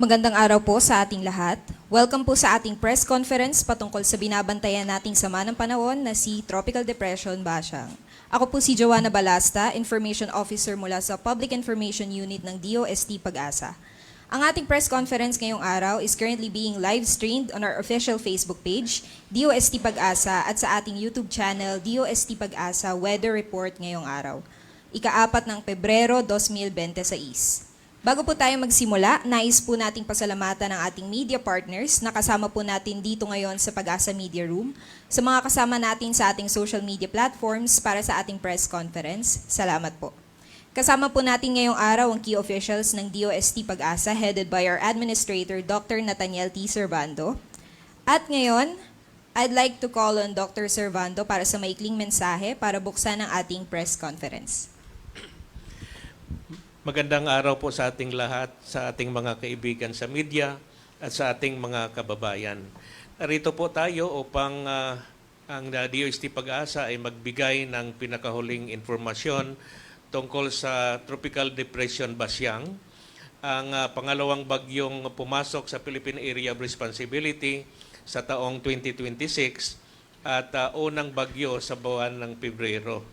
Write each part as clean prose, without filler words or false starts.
Magandang araw po sa ating lahat. Welcome po sa ating press conference patungkol sa binabantayan nating sama ng panahon na si Tropical Depression Bashang. Ako po si Joanna Balasta, Information Officer mula sa Public Information Unit ng DOST Pag-asa. Ang ating press conference ngayong araw is currently being live-streamed on our official Facebook page, DOST Pag-asa, at sa ating YouTube channel, DOST Pag-asa Weather Report ngayong araw. Ika-4 ng Pebrero 2026. Bago po tayo magsimula, nais po nating pasalamatan ang ating media partners na kasama po natin dito ngayon sa Pag-asa Media Room, sa mga kasama natin sa ating social media platforms para sa ating press conference. Salamat po. Kasama po natin ngayong araw ang key officials ng DOST Pag-asa headed by our Administrator, Dr. Nathaniel T. Servando. At ngayon, I'd like to call on Dr. Servando para sa maikling mensahe para buksan ang ating press conference. Magandang araw po sa ating lahat, sa ating mga kaibigan sa media at sa ating mga kababayan. Narito po tayo upang ang DOST Pag-asa ay magbigay ng pinakahuling informasyon tungkol sa Tropical Depression Bashang, ang pangalawang bagyong pumasok sa Philippine Area of Responsibility sa taong 2026 at unang bagyo sa buwan ng Pebrero.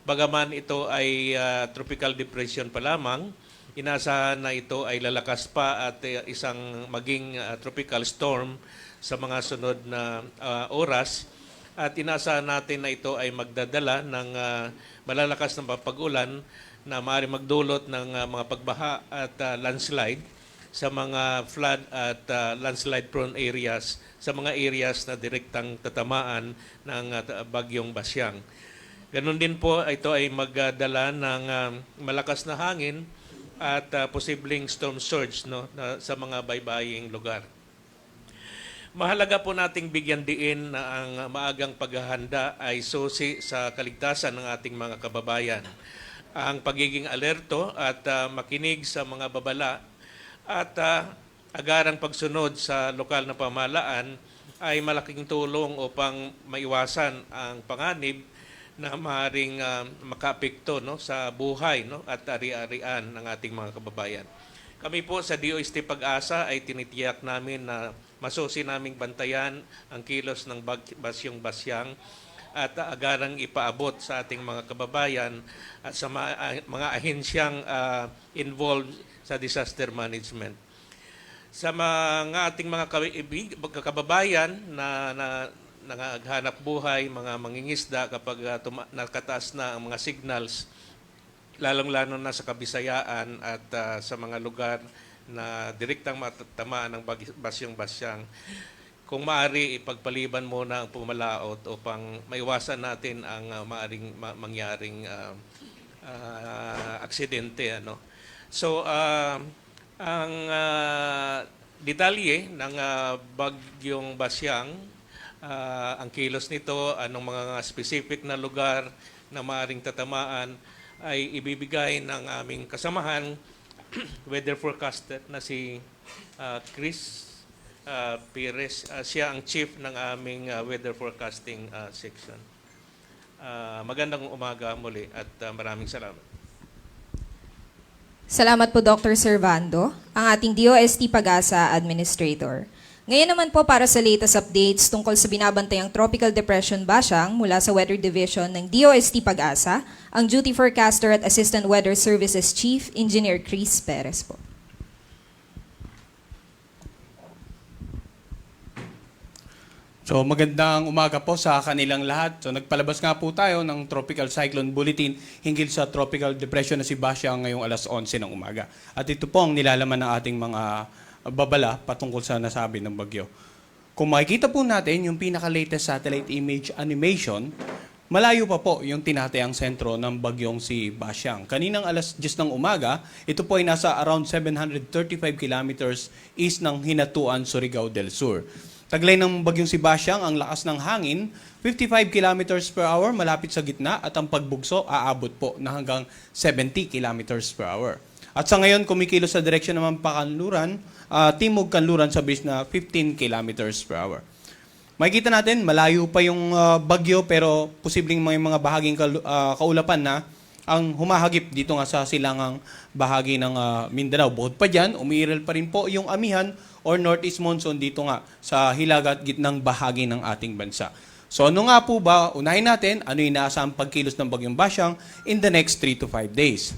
Bagaman ito ay tropical depression pa lamang, inaasahan na ito ay lalakas pa at isang maging tropical storm sa mga sunod na oras. At inaasahan natin na ito ay magdadala ng malalakas na pag-ulan na maaaring magdulot ng mga pagbaha at landslide sa mga flood at landslide prone areas, sa mga areas na direktang tatamaan ng bagyong Bashang. Ganon din po, ito ay magdala ng malakas na hangin at posibleng storm surge sa mga baybaying lugar. Mahalaga po nating bigyan diin na ang maagang paghahanda ay susi sa kaligtasan ng ating mga kababayan. Ang pagiging alerto at makinig sa mga babala at agarang pagsunod sa lokal na pamahalaan ay malaking tulong upang maiwasan ang panganib na maaaring makaapekto sa buhay at ari-arian ng ating mga kababayan. Kami po sa DOST Pag-asa ay tinitiyak namin na masusi naming bantayan ang kilos ng basyong Bashang at agarang ipaabot sa ating mga kababayan at sa mga ahensyang involved sa disaster management. Sa mga ating mga kababayan na naghanap buhay, mga mangingisda kapag nakataas na ang mga signals, lalong-lalo na sa Kabisayaan at sa mga lugar na direktang matatamaan ng basyong Bashang. Kung maaari, ipagpaliban muna ang pumalaot upang maiwasan natin ang maaring mangyaring aksidente. So, ang detalye ng bagyong Bashang, ang kilos nito, anong mga specific na lugar na maaaring tatamaan ay ibibigay ng aming kasamahan, weather forecaster na si Chris Perez. Siya ang chief ng aming weather forecasting section. Magandang umaga muli at maraming salamat. Salamat po Dr. Servando, ang ating DOST Pag-asa Administrator. Ngayon naman po para sa latest updates tungkol sa binabantayang Tropical Depression Bashang mula sa Weather Division ng DOST Pag-asa, ang Duty Forecaster at Assistant Weather Services Chief Engineer Chris Perez po. So magandang umaga po sa kanilang lahat. So nagpalabas nga po tayo ng Tropical Cyclone Bulletin hinggil sa Tropical Depression na si Bashang ngayong alas 11 ng umaga. At ito po ang nilalaman ng ating mga babala patungkol sa nasabi ng bagyo. Kung makikita po natin yung pinaka-latest satellite image animation, malayo pa po yung tinatayang sentro ng bagyong si Bashang. Kaninang alas 10 ng umaga, ito po ay nasa around 735 kilometers east ng Hinatuan, Surigao del Sur. Taglay ng bagyong si Bashang, ang lakas ng hangin, 55 kilometers per hour malapit sa gitna at ang pagbugso aabot po na hanggang 70 kilometers per hour. At sa ngayon, kumikilos sa direksyon ng Pakanluran, Timog Kanluran sa bilis na 15 kilometers per hour. Makikita natin, malayo pa yung bagyo pero posibleng may mga bahaging kaulapan na ang humahagip dito nga sa silangang bahagi ng Mindanao. Bukod pa dyan, umiiral pa rin po yung amihan or northeast monsoon dito nga sa hilaga at gitnang bahagi ng ating bansa. So ano nga po ba, unahin natin, ano yung inaasahang pagkilos ng Bagyong Basyang in the next 3 to 5 days.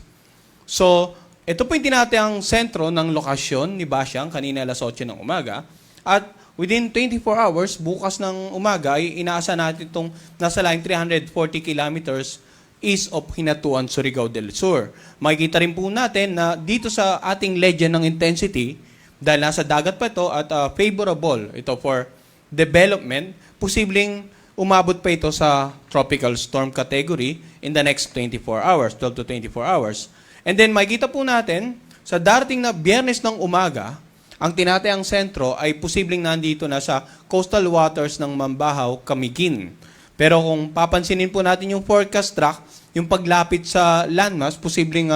So, ito po yung tinatayang sentro ng lokasyon ni Basyang kanina alas 8 ng umaga. At within 24 hours, bukas ng umaga, ay inaasa natin itong nasa line 340 kilometers east of Hinatuan, Surigao del Sur. Makikita rin po natin na dito sa ating legend ng intensity, dahil nasa dagat pa ito at favorable ito for development, posibleng umabot pa ito sa tropical storm category in the next 24 hours, 12 to 24 hours. And then makikita po natin, sa darating na Biyernes ng umaga, ang tinatayang sentro ay posibleng nandito na sa coastal waters ng Mambahaw, Camiguin. Pero kung papansinin po natin yung forecast track, yung paglapit sa landmass, posibleng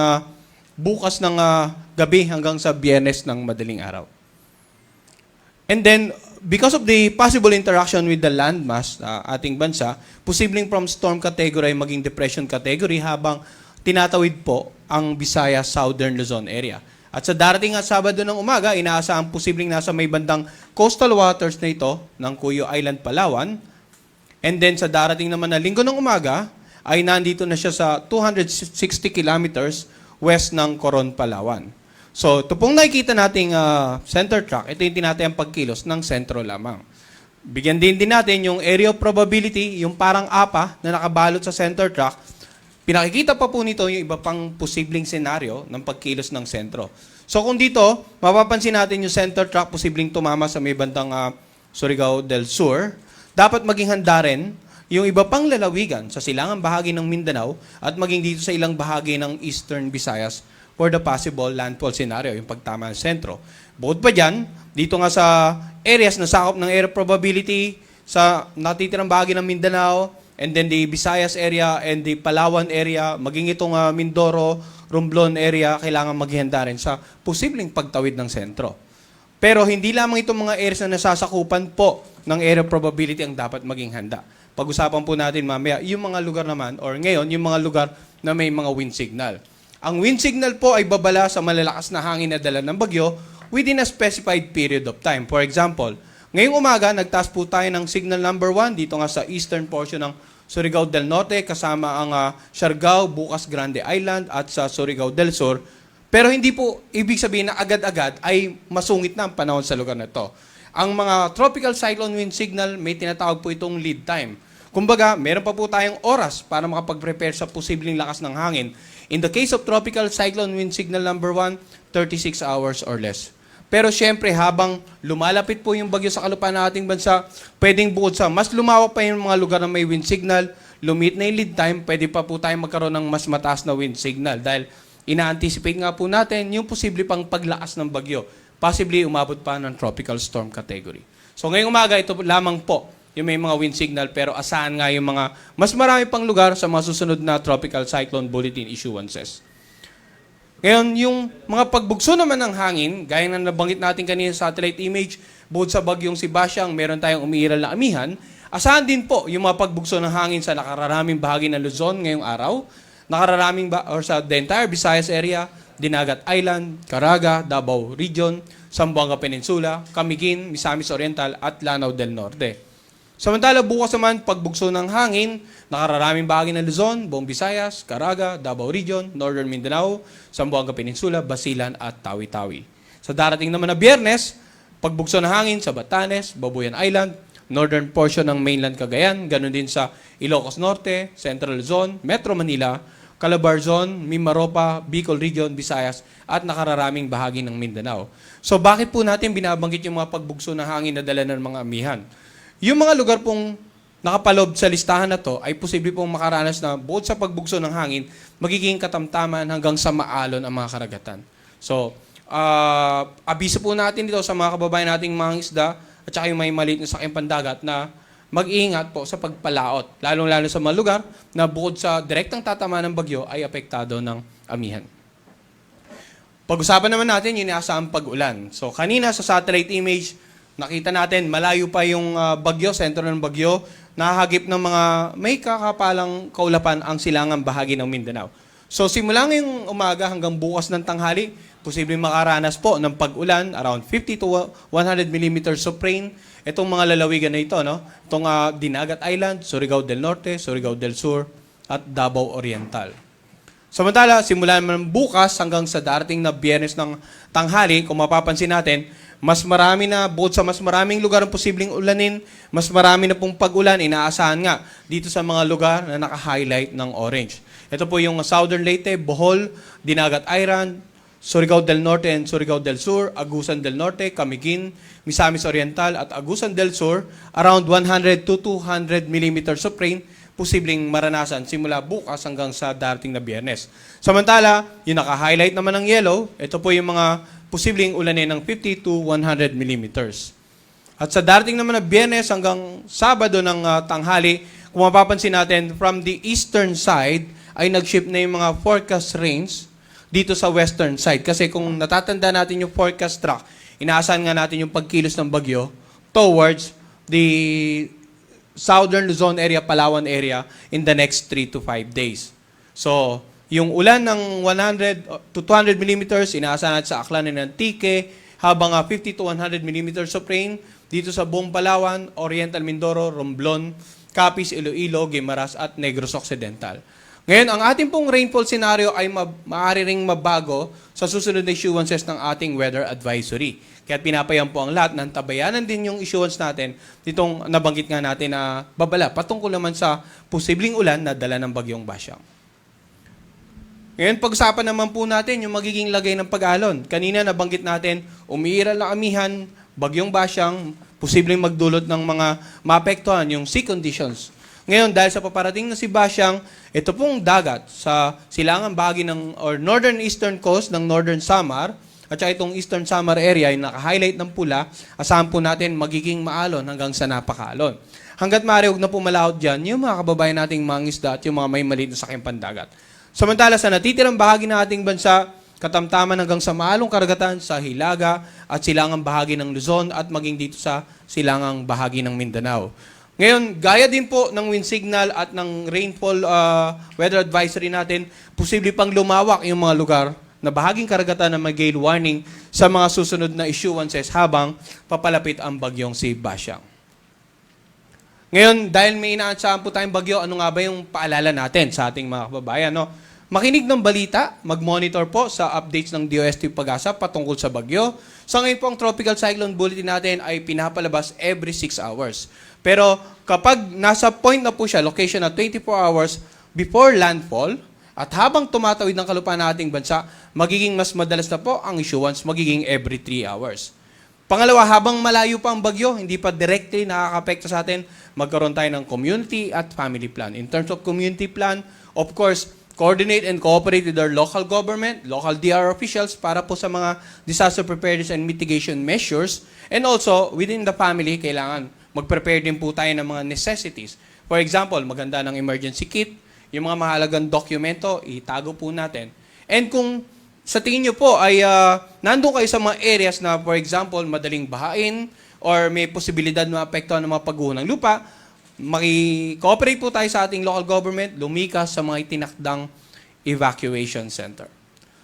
bukas ng gabi hanggang sa Biyernes ng madaling araw. And then, because of the possible interaction with the landmass ating bansa, posibleng from storm category ay maging depression category habang tinatawid po ang Visayas Southern Luzon area. At sa darating nga Sabado ng umaga, inaasahang posibleng nasa may bandang coastal waters na ito ng Cuyo Island, Palawan. And then sa darating naman na Linggo ng umaga, ay nandito na siya sa 260 kilometers west ng Coron, Palawan. So, ito pong nakikita nating center track, ito yung tinatayang pagkilos ng sentro lamang. Bigyan din natin yung area of probability, yung parang apa na nakabalot sa center track. Pinakikita pa po nito yung iba pang posibleng senaryo ng pagkilos ng sentro. So kung dito, mapapansin natin yung center track posibleng tumama sa may bandang Surigao del Sur, dapat maging handa rin yung iba pang lalawigan sa silangang bahagi ng Mindanao at maging dito sa ilang bahagi ng Eastern Visayas for the possible landfall scenario, yung pagtama ng sentro. Bukod pa dyan, dito nga sa areas na sakop ng area probability sa natitirang bahagi ng Mindanao, and then the Visayas area and the Palawan area, maging itong Mindoro, Romblon area, kailangan maghihanda rin sa posibleng pagtawid ng sentro. Pero hindi lamang itong mga areas na nasasakupan po ng area probability ang dapat maging handa. Pag-usapan po natin mamaya, yung mga lugar naman, or ngayon, yung mga lugar na may mga wind signal. Ang wind signal po ay babala sa malalakas na hangin na dala ng bagyo within a specified period of time. For example, ngayong umaga, nagtaas po tayo ng signal number 1 dito nga sa eastern portion ng Surigao del Norte, kasama ang Siargao, Bukas Grande Island at sa Surigao del Sur. Pero hindi po ibig sabihin na agad-agad ay masungit na ang panahon sa lugar na ito. Ang mga tropical cyclone wind signal, may tinatawag po itong lead time. Kumbaga, meron pa po tayong oras para makapag-prepare sa posibleng lakas ng hangin. In the case of tropical cyclone wind signal number 1, 36 hours or less. Pero syempre, habang lumalapit po yung bagyo sa kalupaan ng ating bansa, pwedeng bukod sa mas lumawak pa yung mga lugar na may wind signal, lumit na yung lead time, pwede pa po tayong magkaroon ng mas mataas na wind signal. Dahil ina-anticipate nga po natin yung posible pang paglakas ng bagyo. Possibly umabot pa ng tropical storm category. So ngayong umaga, ito lamang po yung may mga wind signal, pero asahan nga yung mga mas marami pang lugar sa mga susunod na tropical cyclone bulletin issuances. Ngayon, yung mga pagbugso naman ng hangin, gaya na nabanggit natin kanina sa satellite image, bukod sa bagyong si Basyang, meron tayong umiiral na amihan. Asahan din po yung mga pagbugso ng hangin sa nakararaming bahagi ng Luzon ngayong araw, or sa the entire Visayas area, Dinagat Island, Caraga, Davao Region, Zamboanga Peninsula, Camiguin, Misamis Oriental, at Lanao del Norte. Samantala, bukas naman, pagbugso ng hangin, nakararaming bahagi ng Luzon, buong Visayas, Caraga, Davao Region, Northern Mindanao, Zamboanga Peninsula, Basilan, at Tawi-Tawi. Sa darating naman na Biyernes, pagbugso ng hangin sa Batanes, Babuyan Island, northern portion ng mainland Cagayan, ganun din sa Ilocos Norte, Central Luzon, Metro Manila, Calabarzon, Mimaropa, Bicol Region, Visayas, at nakararaming bahagi ng Mindanao. So bakit po natin binabanggit yung mga pagbugso ng hangin na dala ng mga amihan? Yung mga lugar pong nakapalob sa listahan na to ay posible pong makaranas na bukod sa pagbugso ng hangin, magiging katamtaman hanggang sa maalon ang mga karagatan. So, abiso po natin dito sa mga kababayan nating mga isda at saka yung may maliit na sakyang pandagat na mag-iingat po sa pagpalaot, lalong-lalo sa mga lugar na bukod sa direktang tatama ng bagyo ay apektado ng amihan. Pag-usapan naman natin yung inaasahang pag-ulan. So, kanina sa satellite image, nakita natin, malayo pa yung bagyo, sentro ng bagyo, nahagip ng mga may kakapalang kaulapan ang silangang bahagi ng Mindanao. So simula ngayong umaga hanggang bukas ng tanghali, posibleng makaranas po ng pag-ulan, around 50 to 100 millimeters of rain. Itong mga lalawigan na ito, no? Itong Dinagat Island, Surigao del Norte, Surigao del Sur, at Davao Oriental. Samantala, simula naman bukas hanggang sa darating na Biyernes ng tanghali, kung mapapansin natin, mas marami na, bukod sa mas maraming lugar ang posibleng ulanin, mas marami na pong pag-ulan, inaasahan nga dito sa mga lugar na naka-highlight ng orange. Ito po yung Southern Leyte, Bohol, Dinagat Island, Surigao del Norte and Surigao del Sur, Agusan del Norte, Camiguin, Misamis Oriental at Agusan del Sur, around 100 to 200 millimeters of rain, posibleng maranasan simula bukas hanggang sa darating na Biyernes. Samantala, yung naka-highlight naman ng yellow, ito po yung mga posibleng ulanin ng 50 to 100 millimeters. At sa darating naman na Biyernes hanggang Sabado ng tanghali, kung mapapansin natin, from the eastern side ay nag-shift na yung mga forecast rains dito sa western side. Kasi kung natatanda natin yung forecast track, inaasahan nga natin yung pagkilos ng bagyo towards the southern Luzon area, Palawan area in the next 3 to 5 days. So, yung ulan ng 100 to 200 millimeters, inaasahan natin sa Aklan ng Antique, habang 50 to 100 millimeters of rain dito sa buong Palawan, Oriental Mindoro, Romblon, Capiz, Iloilo, Guimaras at Negros Occidental. Ngayon, ang ating pong rainfall scenario ay maaari ring mabago sa susunod na issuances ng ating weather advisory. Kaya pinapayan po ang lahat ng tabayanan din yung issuance natin ditong nabanggit nga natin na babala patungkol naman sa posibleng ulan na dala ng bagyong Basyang. Ngayon, pag-usapan naman po natin yung magiging lagay ng pag-alon. Kanina nabanggit natin, umiiral na amihan, bagyong Basyang, posibleng magdulot ng mga maapektuhan yung sea conditions. Ngayon, dahil sa paparating na si Basyang, ito pong dagat sa silangang bahagi ng or northern eastern coast ng Northern Samar at saka itong Eastern Samar area yung naka-highlight ng pula, asahan po natin magiging maalon hanggang sa napakaalon. Hanggat maaari, huwag na po malaot dyan yung mga kababayan nating mga isda at yung mga may maliit na sakyang pandagat. Samantala sa natitirang bahagi ng ating bansa, katamtaman hanggang sa maalong karagatan sa Hilaga at silangang bahagi ng Luzon at maging dito sa silangang bahagi ng Mindanao. Ngayon, gaya din po ng wind signal at ng rainfall weather advisory natin, posible pang lumawak yung mga lugar na bahaging karagatan na may gale warning sa mga susunod na issuances habang papalapit ang bagyong si Basyang. Ngayon, dahil may inaasahan po tayong bagyo, ano nga ba yung paalala natin sa ating mga kababayan? No? Makinig ng balita, mag-monitor po sa updates ng DOST Pag-asa patungkol sa bagyo. Sa ngayon po, ang Tropical Cyclone Bulletin natin ay pinapalabas every 6 hours. Pero kapag nasa point na po siya, location na 24 hours before landfall, at habang tumatawid ng kalupaan ng ating bansa, magiging mas madalas na po ang issuance, magiging every 3 hours. Pangalawa, habang malayo pa ang bagyo, hindi pa directly nakaka-apekto sa atin, magkaroon tayo ng community at family plan. In terms of community plan, of course, coordinate and cooperate with our local government, local DR officials para po sa mga disaster preparedness and mitigation measures. And also, within the family, kailangan mag-prepare din po tayo ng mga necessities. For example, maganda ng emergency kit, yung mga mahalagang dokumento, itago po natin. And kung sa tingin nyo po ay nandun kayo sa mga areas na, for example, madaling bahain or may posibilidad na maapektuhan ng mga pagguho ng lupa, maki-cooperate po tayo sa ating local government, lumikas sa mga itinakdang evacuation center.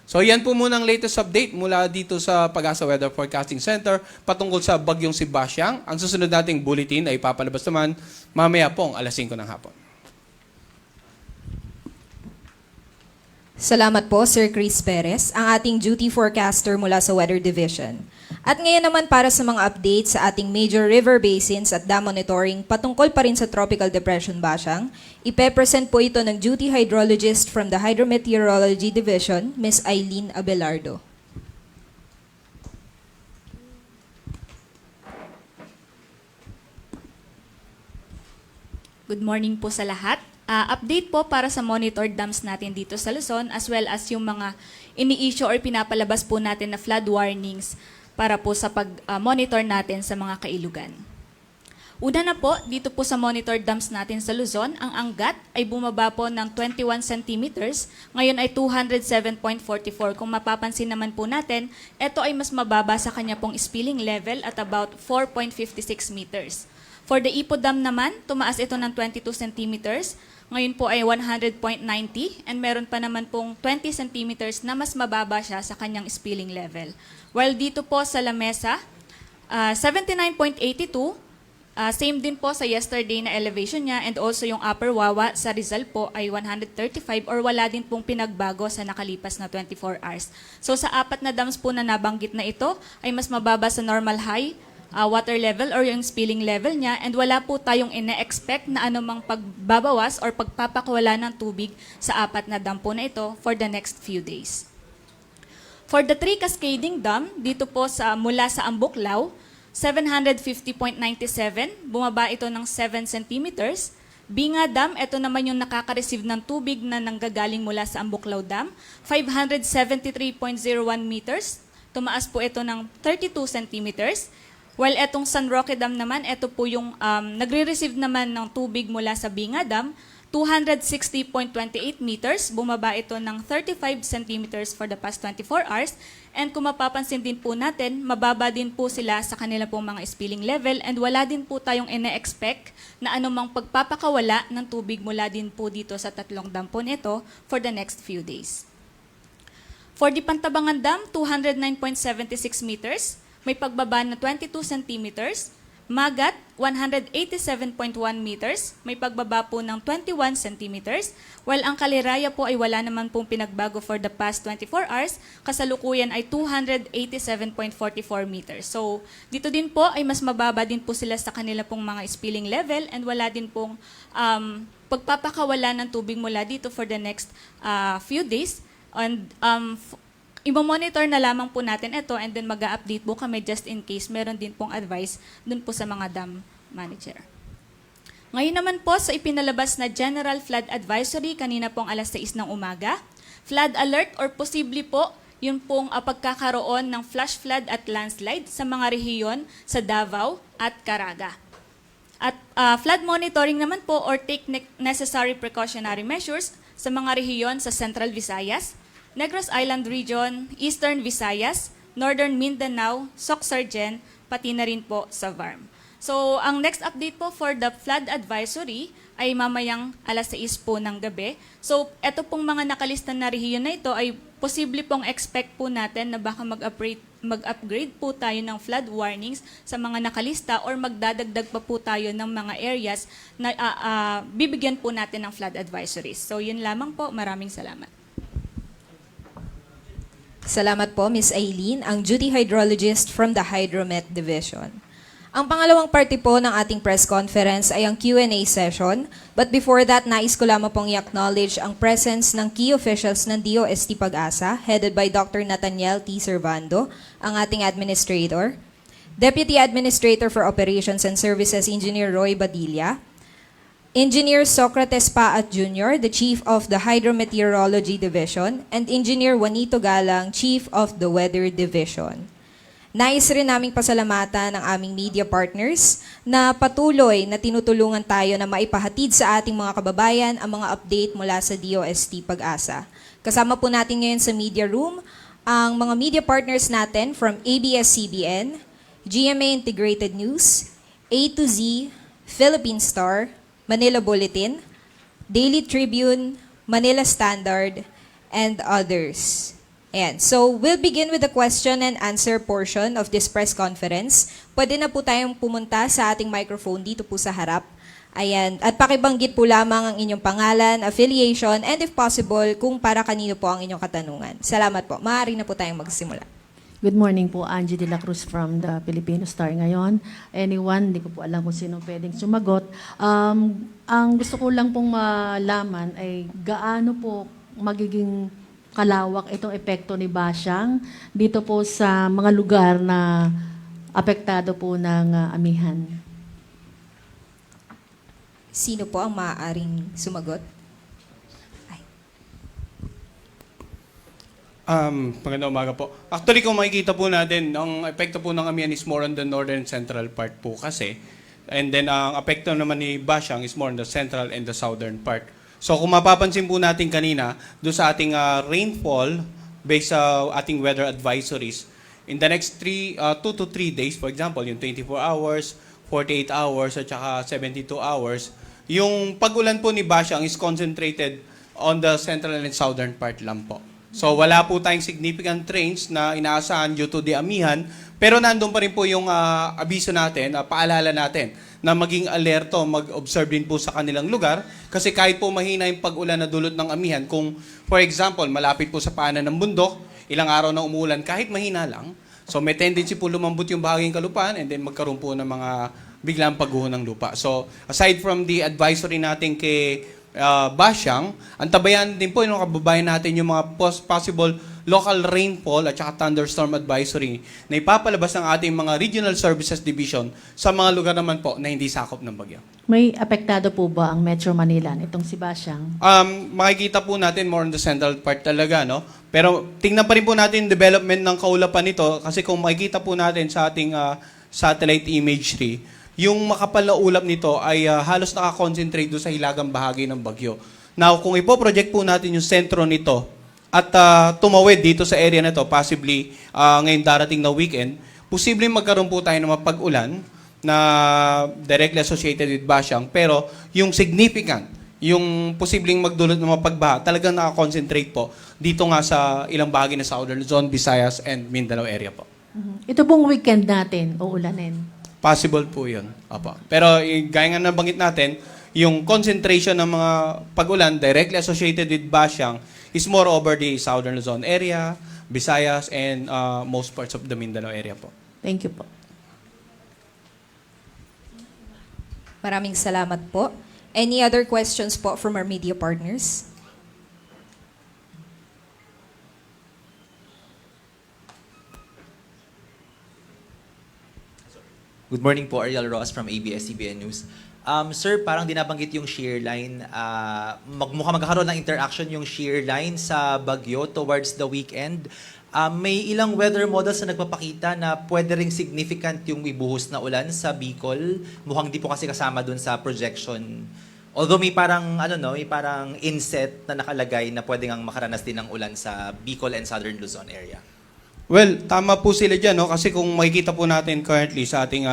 So yan po muna ang latest update mula dito sa Pag-asa Weather Forecasting Center patungkol sa bagyong si Basyang. Ang susunod nating bulletin ay papalabas naman mamaya pong alas 5 ng hapon. Salamat po, Sir Chris Perez, ang ating duty forecaster mula sa Weather Division. At ngayon naman para sa mga updates sa ating major river basins at dam monitoring patungkol pa rin sa Tropical Depression Basyang, ipe-present po ito ng duty hydrologist from the Hydrometeorology Division, Ms. Eileen Abelardo. Good morning po sa lahat. Update po para sa monitored dams natin dito sa Luzon as well as yung mga ini-issue or pinapalabas po natin na flood warnings para po sa pag-monitor natin sa mga kailugan. Una na po, dito po sa monitored dams natin sa Luzon, ang Angat ay bumaba po ng 21 centimeters, ngayon ay 207.44. Kung mapapansin naman po natin, ito ay mas mababa sa kanya pong spilling level at about 4.56 meters. For the Ipo Dam naman, tumaas ito ng 22 centimeters. Ngayon po ay 100.90 and meron pa naman pong 20 centimeters na mas mababa siya sa kanyang spilling level. While dito po sa Lamesa, 79.82, same din po sa yesterday na elevation niya, and also yung Upper Wawa sa Rizal po ay 135 or wala din pong pinagbago sa nakalipas na 24 hours. So sa apat na dams po na nabanggit na ito ay mas mababa sa normal high water level or yung spilling level niya, and wala po tayong ine-expect na anumang pagbabawas or pagpapakawala ng tubig sa apat na dam po na ito for the next few days. For the 3 cascading dam, dito po mula sa Ambuklaw, 750.97, bumaba ito ng 7 centimeters. Binga Dam, ito naman yung nakaka-receive ng tubig na nanggagaling mula sa Ambuklaw Dam, 573.01 meters. Tumaas po ito ng 32 centimeters. While etong San Roque Dam naman, ito po yung nagre-receive naman ng tubig mula sa Binga Dam, 260.28 meters. Bumaba ito ng 35 centimeters for the past 24 hours. And kung mapapansin din po natin, mababa din po sila sa kanila pong mga spilling level, and wala din po tayong ine-expect na anumang pagpapakawala ng tubig mula din po dito sa tatlong dam po nito for the next few days. For the Pantabangan Dam, 209.76 meters. May pagbaba na 22 centimeters. Magat, 187.1 meters. May pagbaba po ng 21 centimeters. While ang Kaliraya po ay wala naman pong pinagbago for the past 24 hours. Kasalukuyan ay 287.44 meters. So, dito din po ay mas mababa din po sila sa kanila pong mga spilling level, and wala din pong pagpapakawala ng tubig mula dito for the next few days. And i-monitor na lamang po natin ito, and then mag-update po kami just in case meron din pong advice dun po sa mga dam manager. Ngayon naman po sa ipinalabas na General Flood Advisory kanina pong alas 6 ng umaga, flood alert or posible po yun pong pagkakaroon ng flash flood at landslide sa mga rehiyon sa Davao at Caraga. At flood monitoring naman po or take necessary precautionary measures sa mga rehiyon sa Central Visayas, Negros Island Region, Eastern Visayas, Northern Mindanao, Sorsogon, pati na rin po sa VARM. So, ang next update po for the flood advisory ay mamayang alas 6 po ng gabi. So, eto pong mga nakalista na rehiyon na ito ay posible pong expect po natin na baka mag-upgrade po tayo ng flood warnings sa mga nakalista, or magdadagdag pa po tayo ng mga areas na bibigyan po natin ng flood advisories. So, yun lamang po. Maraming salamat. Salamat po, Ms. Aileen, ang duty hydrologist from the Hydromet Division. Ang pangalawang parte po ng ating press conference ay ang Q&A session. But before that, nais ko lamang pong i-acknowledge ang presence ng key officials ng DOST Pag-asa, headed by Dr. Nathaniel T. Servando, ang ating administrator, Deputy Administrator for Operations and Services, Engineer Roy Badilla, Engineer Socrates Paat Jr., the Chief of the Hydrometeorology Division, and Engineer Juanito Galang, Chief of the Weather Division. Nais rin naming pasalamatan ng aming media partners na patuloy na tinutulungan tayo na maipahatid sa ating mga kababayan ang mga update mula sa DOST Pag-asa. Kasama po natin ngayon sa media room ang mga media partners natin from ABS-CBN, GMA Integrated News, A to Z, Philippine Star, Manila Bulletin, Daily Tribune, Manila Standard, and others. Ayan. So, we'll begin with the question and answer portion of this press conference. Pwede na po tayong pumunta sa ating microphone dito po sa harap. Ayan. At pakibanggit po lamang ang inyong pangalan, affiliation, and if possible, kung para kanino po ang inyong katanungan. Salamat po. Maaari na po tayong magsimula. Good morning po, Angie de la Cruz from the Filipino Star ngayon. Anyone, hindi ko po alam kung sino pwedeng sumagot. Ang gusto ko lang pong malaman ay gaano po magiging kalawak itong epekto ni Basyang dito po sa mga lugar na apektado po ng amihan. Sino po ang maaaring sumagot? Magandang umaga po. Actually, kung makikita po natin, ang epekto po ng amihan is more on the northern central part po kasi. And then, ang epekto naman ni Basyang is more on the central and the southern part. So, kung mapapansin po natin kanina, doon sa ating rainfall, based sa ating weather advisories, in the next 2 to 3 days, for example, yung 24 hours, 48 hours, at saka 72 hours, yung pag-ulan po ni Bashang is concentrated on the central and southern part lang po. So wala po tayong significant rains na inaasahan due to the amihan, pero nandun pa rin po yung abiso natin, paalala natin na maging alerto, mag-observe din po sa kanilang lugar kasi kahit po mahina yung pag-ulan na dulot ng amihan, kung for example, malapit po sa paanan ng bundok, ilang araw na umulan kahit mahina lang, so may tendency po lumambot yung bahaging kalupaan and then magkaroon po ng mga biglang pagguho ng lupa. So aside from the advisory natin kay Bashang, antabayan din po yung kababayan natin yung mga possible local rainfall at saka thunderstorm advisory na ipapalabas ng ating mga Regional Services Division sa mga lugar naman po na hindi sakop ng bagyo. May apektado po ba ang Metro Manila nitong si Bashang? Makikita po natin more on the central part talaga, no? Pero tingnan pa rin po natin yung development ng kaulapan nito kasi kung makikita po natin sa ating satellite imagery, yung makapal na ulap nito ay halos nakakonsentrate doon sa hilagang bahagi ng bagyo. Now, kung ipoproject po natin yung sentro nito at tumawid dito sa area na to, possibly ngayong darating na weekend, posibleng magkaroon po tayo ng mapag-ulan na directly associated with Bashang, pero yung significant, yung posibleng magdulot ng mapagbaha, talagang nakakonsentrate po dito nga sa ilang bahagi ng Southern Luzon, Visayas, and Mindanao area po. Ito pong weekend natin, uulanin. Possible po yun. Opo. Pero gaya nga nabanggit natin, yung concentration ng mga pag-ulan directly associated with Bashang is more over the Southern Luzon area, Visayas, and most parts of the Mindanao area po. Thank you po. Maraming salamat po. Any other questions po from our media partners? Good morning po, Ariel Ross from ABS-CBN News. Sir, parang dinabanggit yung shear line. Mukhang magkakaroon ng interaction yung shear line sa Baguio towards the weekend. May ilang weather models na nagpapakita na pwede ring significant yung ibuhos na ulan sa Bicol. Mukhang di po kasi kasama dun sa projection. Although may parang, may parang inset na nakalagay na pwede ngang makaranas din ng ulan sa Bicol and Southern Luzon area. Well, tama po sila dyan, no? Kasi kung makikita po natin currently sa ating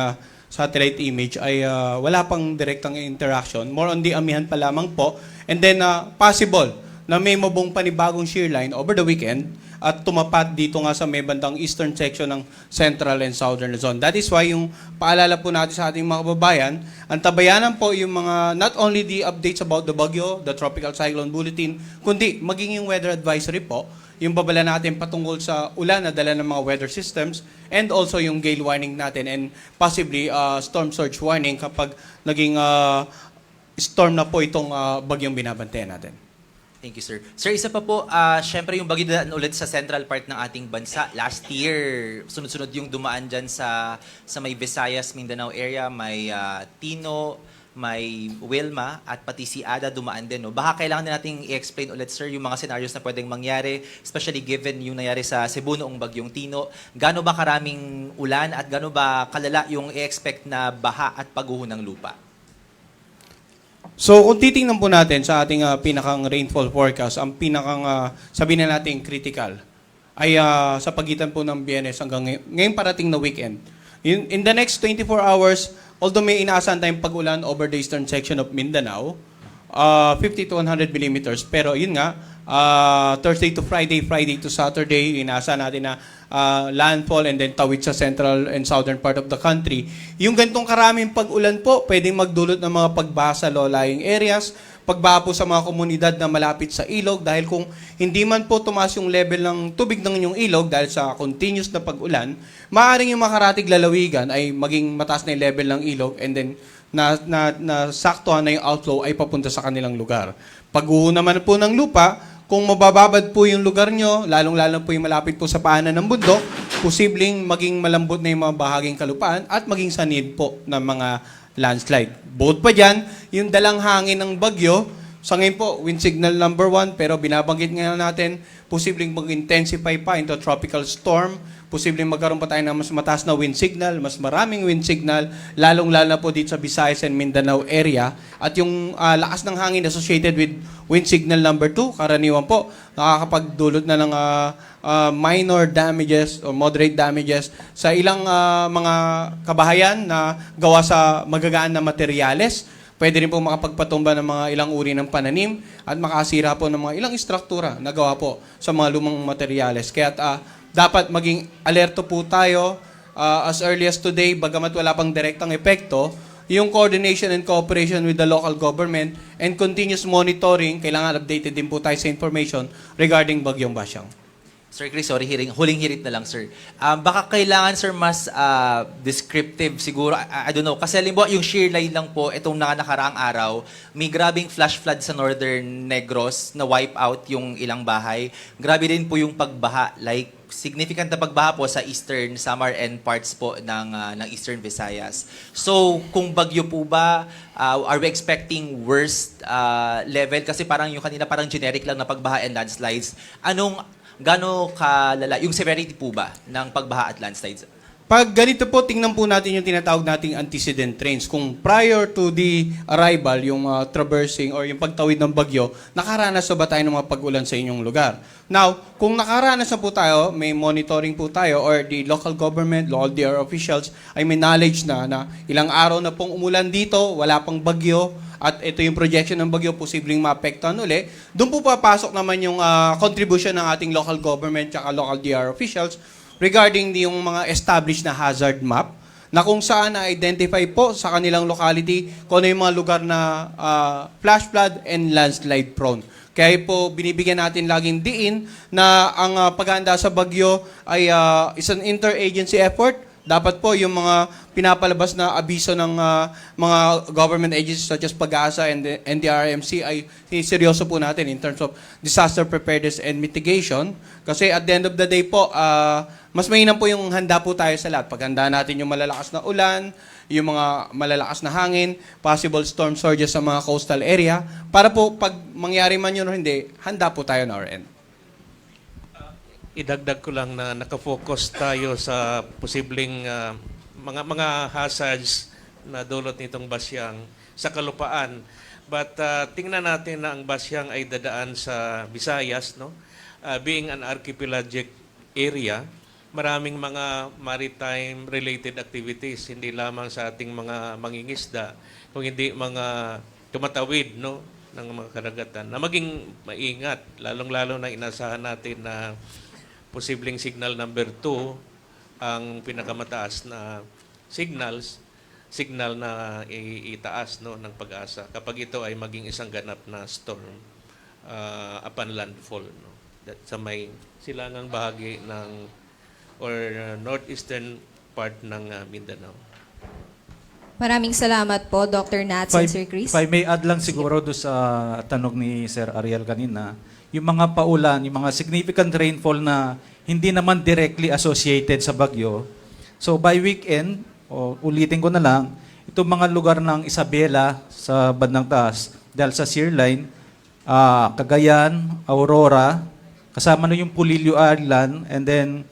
satellite image ay wala pang direktang interaction. More on the amihan pa lamang po. And then, possible na may mabong panibagong shear line over the weekend at tumapat dito nga sa may bandang eastern section ng Central and Southern Luzon. That is why yung paalala po natin sa ating mga kababayan, ang tabayanan po yung mga, not only the updates about the Bagyo, the Tropical Cyclone Bulletin, kundi maging yung weather advisory po, yung babala natin patungkol sa ulan na dala ng mga weather systems, and also yung gale warning natin, and possibly storm surge warning kapag naging storm na po itong bagyong binabantayan natin. Thank you, sir. Sir, isa pa po, syempre yung bagyo na ulit sa central part ng ating bansa. Last year, sunod-sunod yung dumaan dyan sa may Visayas, Mindanao area, may Tino, may Wilma, at pati si Ada dumaan din. No? Baka kailangan din nating i-explain ulit, sir, yung mga scenarios na pwedeng mangyari, especially given yung nangyari sa Cebu noong bagyong Tino. Gano ba karaming ulan at gano ba kalala yung i-expect na baha at pagguho ng lupa? So kung titingnan po natin sa ating pinakang rainfall forecast, ang pinakang sabihin na natin critical ay sa pagitan po ng Biyernes hanggang ngayon parating na weekend. In the next 24 hours, although may inaasahan tayong pag-ulan over the eastern section of Mindanao, 50 to 100 millimeters. Pero yun nga, Thursday to Friday, Friday to Saturday, inaasahan natin na landfall and then tawid sa central and southern part of the country. Yung ganitong karaming pag-ulan po, pwedeng magdulot ng mga pagbaha sa low-lying areas, pagbaha po sa mga komunidad na malapit sa ilog dahil kung hindi man po tumaas yung level ng tubig ng inyong ilog dahil sa continuous na pag-ulan, maaaring yung makaratig lalawigan ay maging mataas na yung level ng ilog and then na saktuhan na yung outflow ay papunta sa kanilang lugar. Pagguho naman po ng lupa, kung mabababad po yung lugar nyo, lalong-lalong po yung malapit po sa paanan ng bundok, posibleng maging malambot na yung mga bahaging kalupaan at maging sanid po ng mga landslide. Bukod pa dyan, yung dalang hangin ng bagyo, sa ngayon po, wind signal number 1, pero binabanggit nga natin, posibleng mag-intensify pa into tropical storm, posibleng magkaroon pa tayo ng mas mataas na wind signal, mas maraming wind signal, lalong-lalo na po dito sa Visayas and Mindanao area. At yung lakas ng hangin associated with wind signal number 2, karaniwan po, nakakapagdulot na ng minor damages or moderate damages sa ilang mga kabahayan na gawa sa magagaan na materyales. Pwede rin po makapagpatumba ng mga ilang uri ng pananim at makasira po ng mga ilang istruktura na gawa po sa mga lumang materyales. Kaya dapat maging alerto po tayo as early as today, bagamat wala pang direktang epekto, yung coordination and cooperation with the local government and continuous monitoring, kailangan updated din po tayo sa information regarding Bagyong Basyang. Sir Chris, sorry, huling hirit na lang, sir. Baka kailangan, sir, mas descriptive siguro. I don't know. Kasi halimbawa, yung shear line lang po, itong nakaraang araw, may grabing flash flood sa Northern Negros na wipe out yung ilang bahay. Grabe din po yung pagbaha. Like, significant na pagbaha po sa Eastern Samar and parts po ng Eastern Visayas. So, kung bagyo po ba, are we expecting worst level? Kasi parang yung kanina parang generic lang na pagbaha and landslides. Gano'ng kalala, yung severity po ba ng pagbaha at landslides? Pag ganito po, tingnan po natin yung tinatawag nating antecedent trends. Kung prior to the arrival, yung traversing or yung pagtawid ng bagyo, nakaranas na ba tayo ng mga pag-ulan sa inyong lugar? Now, kung nakaranas na po tayo, may monitoring po tayo or the local government, local DR officials ay may knowledge na ilang araw na pong umulan dito, wala pang bagyo, at ito yung projection ng bagyo, posibleng maapektuhan uli. Doon po papasok naman yung contribution ng ating local government at local DR officials regarding yung mga established na hazard map na kung saan na-identify po sa kanilang locality kung ano yung mga lugar na flash flood and landslide prone. Kaya po binibigyan natin laging diin na ang paghahanda sa bagyo ay isang interagency effort. Dapat po yung mga pinapalabas na abiso ng mga government agencies such as Pag-asa and the NDRRMC ay seryoso po natin in terms of disaster preparedness and mitigation. Kasi at the end of the day po, mas mainam po yung handa po tayo sa lahat. Paghanda natin yung malalakas na ulan, yung mga malalakas na hangin, possible storm surges sa mga coastal area, para po pag mangyari man yun o hindi, handa po tayo na our end. Idagdag ko lang na nakafocus tayo sa posibleng mga hazards na dulot nitong basyang sa kalupaan. But tingnan natin na ang basyang ay dadaan sa Visayas, no? Being an archipelagic area, maraming mga maritime-related activities, hindi lamang sa ating mga mangingisda, kung hindi mga tumatawid, no, ng mga karagatan, na maging maingat, lalong-lalo na inasahan natin na posibleng signal number 2 ang pinakamataas na signal na itaas, no, ng Pag-asa kapag ito ay maging isang ganap na storm upon landfall, no, that sa may silangang bahagi ng or northeastern part ng Mindanao. Maraming salamat po, Dr. Nats and Sir Chris. If I may add lang siguro doon sa tanong ni Sir Ariel kanina, yung mga paulan, yung mga significant rainfall na hindi naman directly associated sa bagyo. So by weekend, ulitin ko na lang, itong mga lugar ng Isabela sa bandang taas, dahil sa shear line, Cagayan, Aurora, kasama na yung Pulilio Island, and then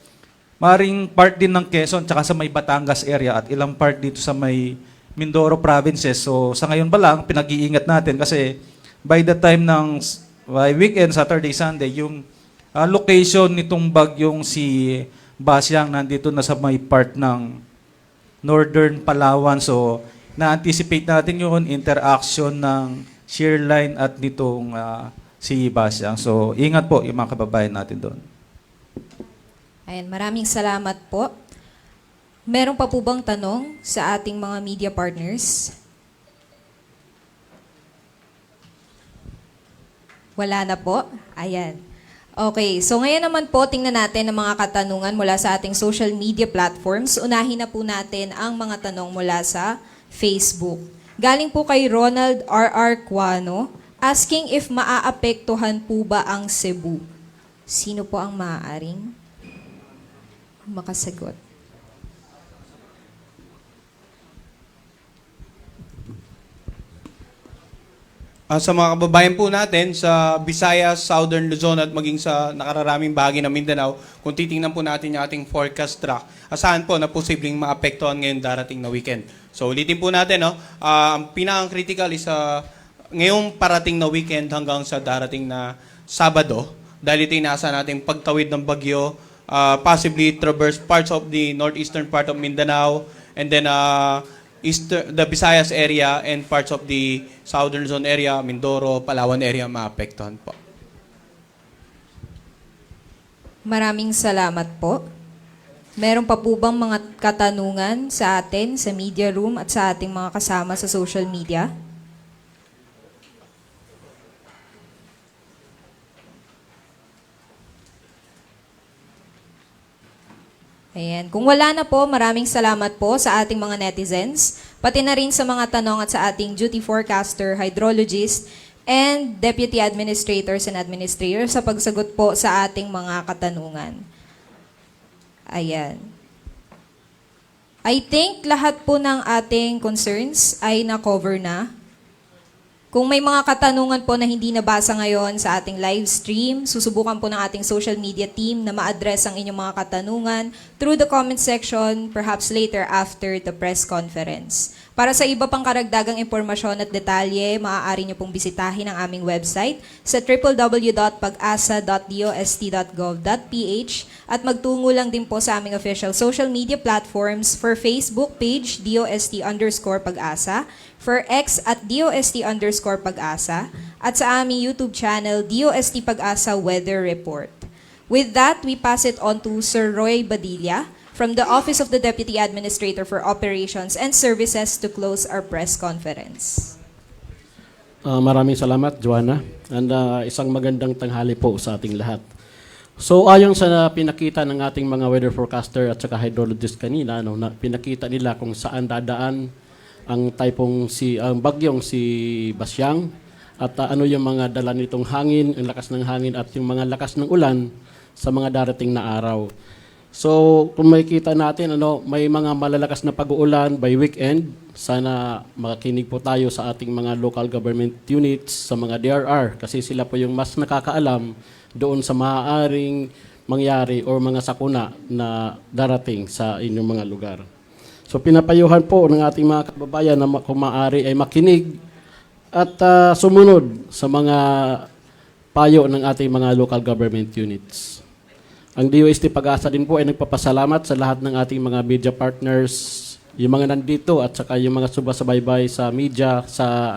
maring part din ng Quezon, tsaka sa may Batangas area, at ilang part dito sa may Mindoro provinces. So sa ngayon pa lang, pinag-iingat natin kasi by the time ng by weekend, Saturday, Sunday, yung location nitong bagyong si Basyang nandito na sa may part ng Northern Palawan. So na-anticipate natin yung interaction ng shear line at nitong si Basyang. So ingat po yung mga kababayan natin doon. Ayan, maraming salamat po. Meron pa po bang tanong sa ating mga media partners? Wala na po? Ayan. Okay, so ngayon naman po, tingnan natin ang mga katanungan mula sa ating social media platforms. Unahin na po natin ang mga tanong mula sa Facebook. Galing po kay Ronald R.R. Cuano, asking if maaapektuhan po ba ang Cebu. Sino po ang maaaring makasagot? Sa mga kababayan po natin sa Visayas, Southern Luzon at maging sa nakararaming bahagi ng Mindanao, kung titingnan po natin yung ating forecast track, asahan po na posibleng maapektuhan ngayon darating na weekend. So ulitin po natin, no? Ang pinaka-critical is ngayong parating na weekend hanggang sa darating na Sabado, dahil ito inasa natin pagtawid ng bagyo, possibly traverse parts of the northeastern part of Mindanao, and then the Visayas area and parts of the Southern Zone area, Mindoro, Palawan area maapektuhan po. Maraming salamat po. Meron pa po bang mga katanungan sa atin, sa media room at sa ating mga kasama sa social media? Ayan. Kung wala na po, maraming salamat po sa ating mga netizens, pati na rin sa mga tanong at sa ating duty forecaster, hydrologist, and deputy administrators and administrators sa pagsagot po sa ating mga katanungan. Ayan. I think lahat po ng ating concerns ay na-cover na. Kung may mga katanungan po na hindi nabasa ngayon sa ating live stream, susubukan po ng ating social media team na ma-address ang inyong mga katanungan through the comment section, perhaps later after the press conference. Para sa iba pang karagdagang impormasyon at detalye, maaari niyo pong bisitahin ang aming website sa www.pagasa.dost.gov.ph at magtungo lang din po sa aming official social media platforms for Facebook page DOST_Pag-asa, for X at DOST_Pag-asa, at sa aming YouTube channel DOST Pag-asa Weather Report. With that, we pass it on to Sir Roy Badilla from the Office of the Deputy Administrator for Operations and Services to close our press conference. Maraming salamat, Joanna. And isang magandang tanghali po sa ating lahat. So ayon sa pinakita ng ating mga weather forecaster at saka hydrologist kanina, pinakita nila kung saan dadaan ang ang bagyong si Basyang at ano yung mga dala nitong hangin, ang lakas ng hangin at yung mga lakas ng ulan sa mga darating na araw. So, kung makikita natin, may mga malalakas na pag-uulan by weekend. Sana makinig po tayo sa ating mga local government units, sa mga DRR, kasi sila po yung mas nakakaalam doon sa maaaring mangyari o mga sakuna na darating sa inyong mga lugar. So, pinapayuhan po ng ating mga kababayan na kung maaari ay makinig at sumunod sa mga payo ng ating mga local government units. Ang DOST Pag-asa din po ay nagpapasalamat sa lahat ng ating mga media partners, yung mga nandito at saka yung mga subasabaybay sa media, sa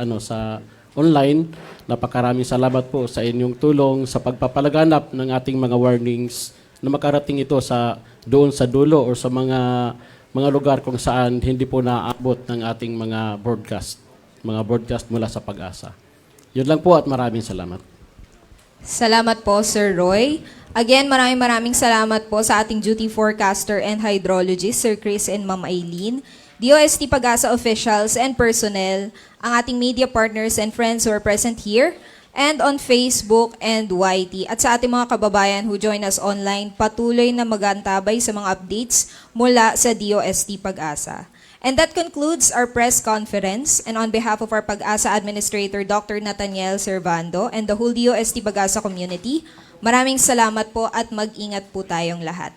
online. Napakaraming salamat po sa inyong tulong sa pagpapalaganap ng ating mga warnings na makarating ito doon sa dulo o sa mga lugar kung saan hindi po naaabot ng ating mga broadcast mula sa Pag-asa. Yun lang po at maraming salamat. Salamat po, Sir Roy. Again, maraming salamat po sa ating duty forecaster and hydrologist, Sir Chris and Ma'am Eileen, DOST Pag-asa officials and personnel, ang ating media partners and friends who are present here, and on Facebook and YT. At sa ating mga kababayan who join us online, patuloy na magantabay sa mga updates mula sa DOST Pag-asa. And that concludes our press conference. And on behalf of our Pag-asa Administrator, Dr. Nathaniel Servando, and the whole DOST Pag-asa community, maraming salamat po at mag-ingat po tayong lahat.